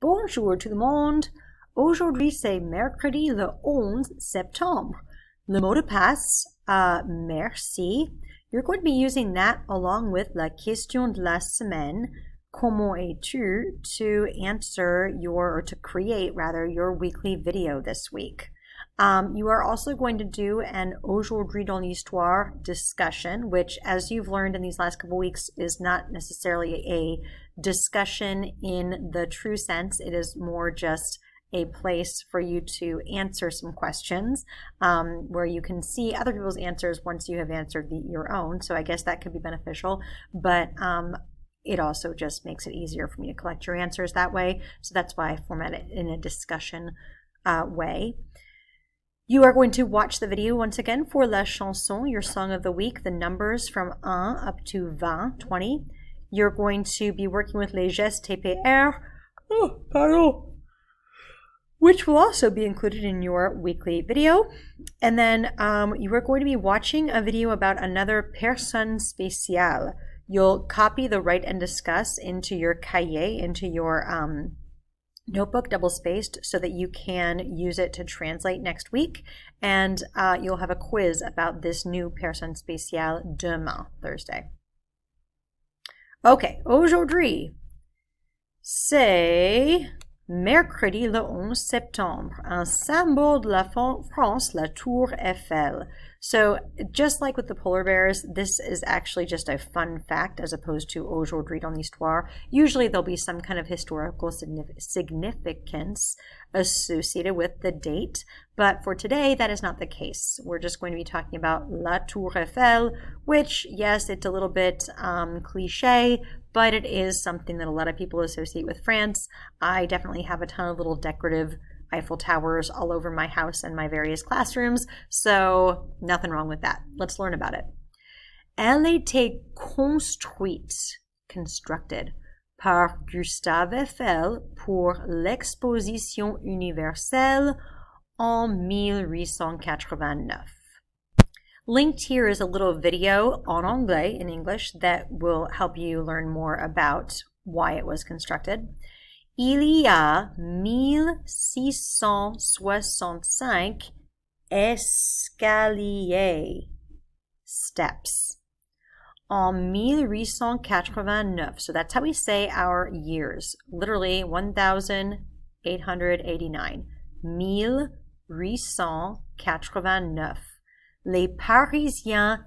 Bonjour tout le monde. Aujourd'hui, c'est mercredi le 11 septembre. Le mot de passe, merci. You're going to be using that along with la question de la semaine, comment es-tu, to create your weekly video this week. You are also going to do an Aujourd'hui dans l'histoire discussion, which, as you've learned in these last couple weeks, is not necessarily a discussion in the true sense. It is more just a place for you to answer some questions where you can see other people's answers once you have answered your own. So I guess that could be beneficial, but it also just makes it easier for me to collect your answers that way. So that's why I format it in a discussion way. You are going to watch the video once again for La Chanson, your song of the week, the numbers from 1 up to 20. You're going to be working with les gestes TPR, which will also be included in your weekly video. And then you are going to be watching a video about another personne spéciale. You'll copy the write and discuss into your cahier, into your notebook double-spaced so that you can use it to translate next week. And you'll have a quiz about this new personne spéciale demain, Thursday. Okay, aujourd'hui, c'est mercredi le 11 septembre, un symbole de la France, la Tour Eiffel. So just like with the polar bears, this is actually just a fun fact as opposed to Aujourd'hui dans l'histoire. Usually there'll be some kind of historical significance associated with the date, but for today that is not the case. We're just going to be talking about La Tour Eiffel, which, yes, it's a little bit cliche, but it is something that a lot of people associate with France. I definitely have a ton of little decorative Eiffel Towers all over my house and my various classrooms, so nothing wrong with that. Let's learn about it. Elle était constructed par Gustave Eiffel pour l'exposition universelle en 1889. Linked here is a little video en anglais, in English, that will help you learn more about why it was constructed. Il y a 1665 escaliers, steps. En 1889, so that's how we say our years, literally 1889. 1889. Les Parisiens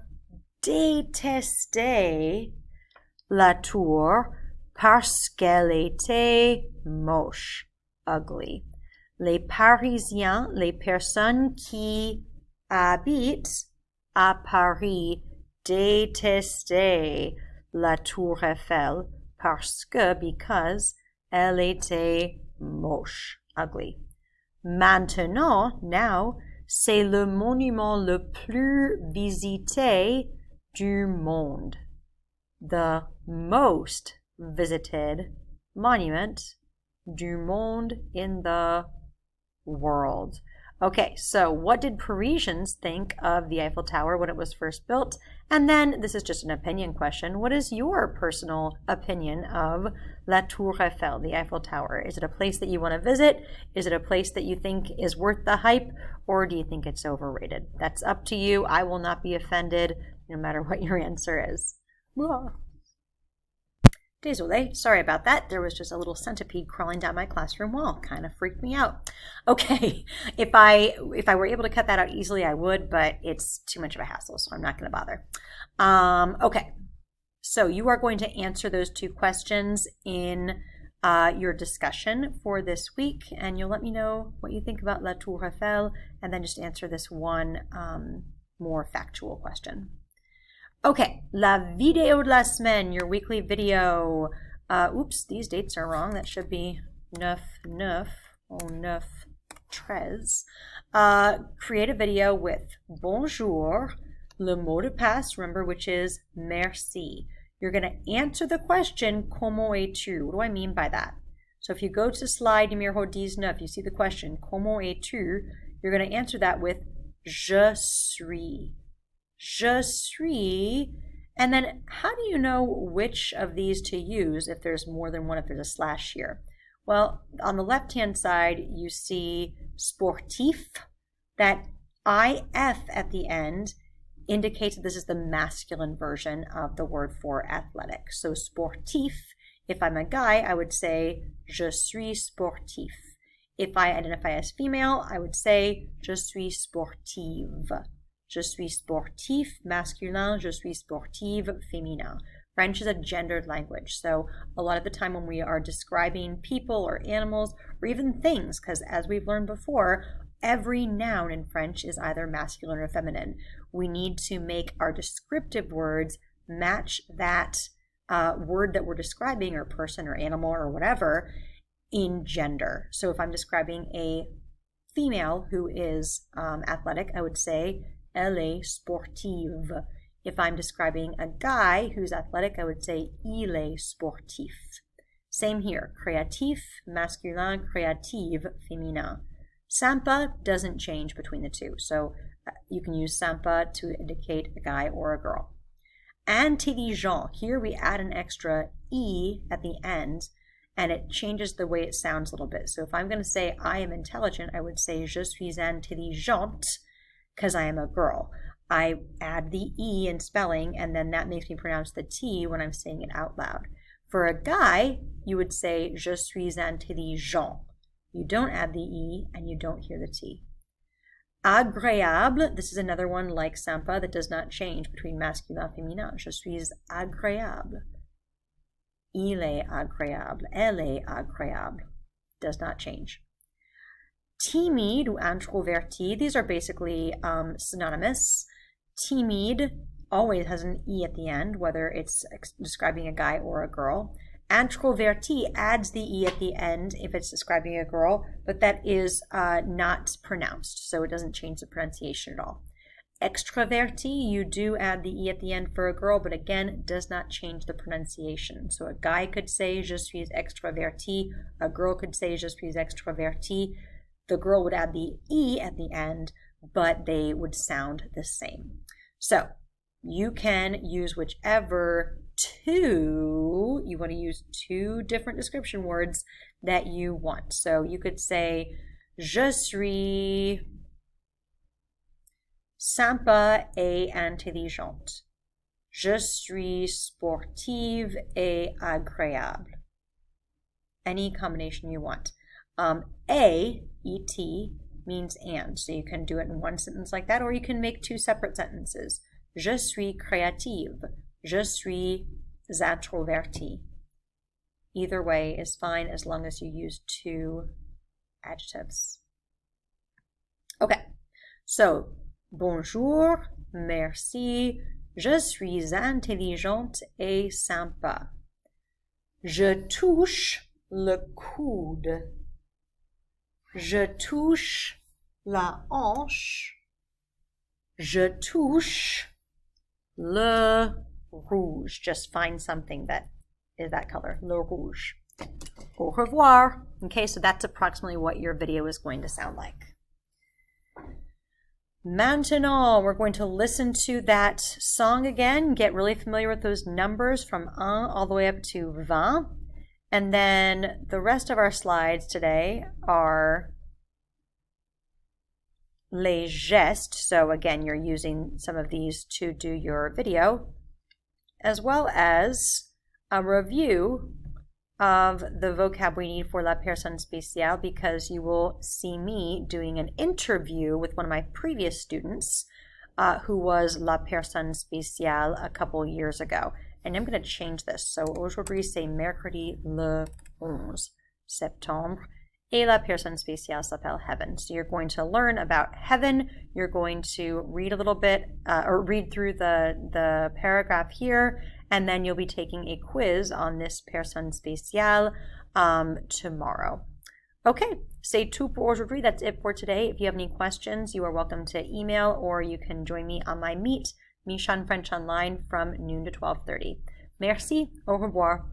détestaient la tour parce qu'elle était moche, ugly. Les Parisiens, les personnes qui habitent à Paris, détestaient la Tour Eiffel because elle était moche, ugly. Maintenant, now, c'est le monument le plus visité du monde. The most visited monument du monde, in the world. Okay, so what did Parisians think of the Eiffel Tower when it was first built? And then, this is just an opinion question, what is your personal opinion of La Tour Eiffel, the Eiffel Tower? Is it a place that you want to visit? Is it a place that you think is worth the hype? Or do you think it's overrated? That's up to you. I will not be offended no matter what your answer is. Désolé, sorry about that. There was just a little centipede crawling down my classroom wall. Kind of freaked me out. Okay, if I were able to cut that out easily, I would, but it's too much of a hassle, so I'm not going to bother. Okay, so you are going to answer those two questions in your discussion for this week, and you'll let me know what you think about La Tour Eiffel, and then just answer this one more factual question. Okay, la vidéo de la semaine, your weekly video. Oops, these dates are wrong. That should be 9/9 or 9/13. Create a video with bonjour, le mot de passe, remember, which is merci. You're going to answer the question, comment es-tu? What do I mean by that? So if you go to slide numéro 19, you see the question, comment es-tu? You're going to answer that with je suis. Je suis, and then how do you know which of these to use if there's more than one, if there's a slash here? Well, on the left-hand side, you see sportif. That IF at the end indicates that this is the masculine version of the word for athletic. So sportif, if I'm a guy, I would say je suis sportif. If I identify as female, I would say je suis sportive. Je suis sportif masculin, je suis sportive féminin. French is a gendered language, so a lot of the time when we are describing people or animals or even things, because as we've learned before, every noun in French is either masculine or feminine. We need to make our descriptive words match that word that we're describing, or person or animal or whatever, in gender. So if I'm describing a female who is athletic, I would say elle est sportive. If I'm describing a guy who's athletic, I would say il est sportif. Same here, créatif, masculin, créative, féminin. Sympa doesn't change between the two, so you can use sympa to indicate a guy or a girl. Intelligent, here we add an extra E at the end, and it changes the way it sounds a little bit. So if I'm going to say I am intelligent, I would say je suis intelligente, because I am a girl. I add the E in spelling, and then that makes me pronounce the T when I'm saying it out loud. For a guy, you would say je suis intelligent. You don't add the E, and you don't hear the T. Agréable, this is another one like sympa that does not change between masculin and féminin. Je suis agréable. Il est agréable. Elle est agréable. Does not change. Timide ou introverti, these are basically synonymous. Timide always has an E at the end, whether it's describing a guy or a girl. Introverti adds the E at the end if it's describing a girl, but that is not pronounced, so it doesn't change the pronunciation at all. Extraverti, you do add the E at the end for a girl, but again, does not change the pronunciation. So a guy could say, je suis extraverti. A girl could say, je suis extraverti. The girl would add the E at the end, but they would sound the same. So you can use whichever you want to use two different description words that you want. So you could say, je suis sympa et intelligente. Je suis sportive et agréable. Any combination you want. Et, means and. So you can do it in one sentence like that, or you can make two separate sentences. Je suis créative. Je suis introverti. Either way is fine as long as you use two adjectives. Okay, so bonjour, merci, je suis intelligente et sympa. Je touche le coude. Je touche la hanche. Je touche le rouge. Just find something that is that color, le rouge. Au revoir. Okay, so that's approximately what your video is going to sound like. Maintenant, we're going to listen to that song again, get really familiar with those numbers from 1 all the way up to 20. And then the rest of our slides today are les gestes. So again, you're using some of these to do your video, as well as a review of the vocab we need for la personne spéciale, because you will see me doing an interview with one of my previous students who was la personne spéciale a couple years ago. And I'm going to change this. So aujourd'hui, c'est mercredi le 11 septembre. Et la personne spéciale s'appelle Heaven. So you're going to learn about heaven. You're going to read a little bit, or read through the paragraph here, and then you'll be taking a quiz on this personne spéciale tomorrow. Okay, c'est tout pour aujourd'hui. That's it for today. If you have any questions, you are welcome to email, or you can join me on my Meet, Mishan French Online, from noon to 12:30. Merci, au revoir.